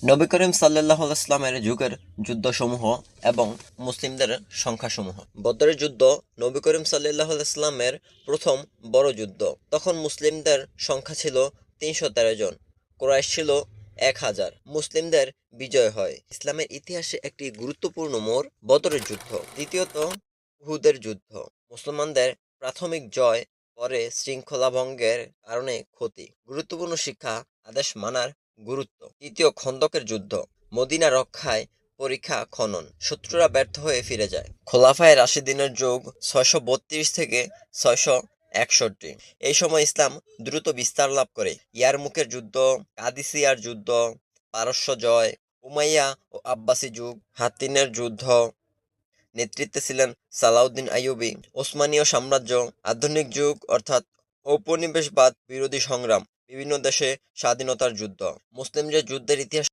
নবী করিম সাল্লাল্লাহু আলাইহি ওয়াসাল্লামের যুগের যুদ্ধসমূহ এবং মুসলিমদের সংখ্যাসমূহ। বদরের যুদ্ধ নবী করিম সাল্লাল্লাহু আলাইহি ওয়াসাল্লামের প্রথম বড় যুদ্ধ। তখন মুসলিমদের সংখ্যা ছিল ৩১৩ জন, কুরাইশ ছিল ১,০০০। মুসলিমদের বিজয় হয়। ইসলামের ইতিহাসে একটি গুরুত্বপূর্ণ মোড় বদরের যুদ্ধ। দ্বিতীয়ত, উহুদের যুদ্ধ। মুসলমানদের প্রাথমিক জয়, পরে শৃঙ্খলা ভঙ্গের কারণে ক্ষতি। গুরুত্বপূর্ণ শিক্ষা: আদেশ মানার গুরুত্ব। তৃতীয়, খন্দকের যুদ্ধ। মদিনা রক্ষায় পরিখা খনন, শত্রুরা ব্যর্থ হয়ে ফিরে যায়। খোলাফায়ে রাশিদিনের যুগ ৬৩২ থেকে ৬৬১। এই সময় ইসলাম দ্রুত বিস্তার লাভ করে। ইয়ারমুকের যুদ্ধ, কাদিসিয়ার যুদ্ধ, পারস্য জয়, উমাইয়া ও আব্বাসী যুগ, হাত্তিনের যুদ্ধ। নেতৃত্বে ছিলেন সালাউদ্দিন আইয়ুবী। ওসমানীয় সাম্রাজ্য, আধুনিক যুগ অর্থাৎ ঔপনিবেশবাদ বিরোধী সংগ্রাম, বিভিন্ন দেশে স্বাধীনতার যুদ্ধ। মুসলিমদের যুদ্ধের ইতিহাস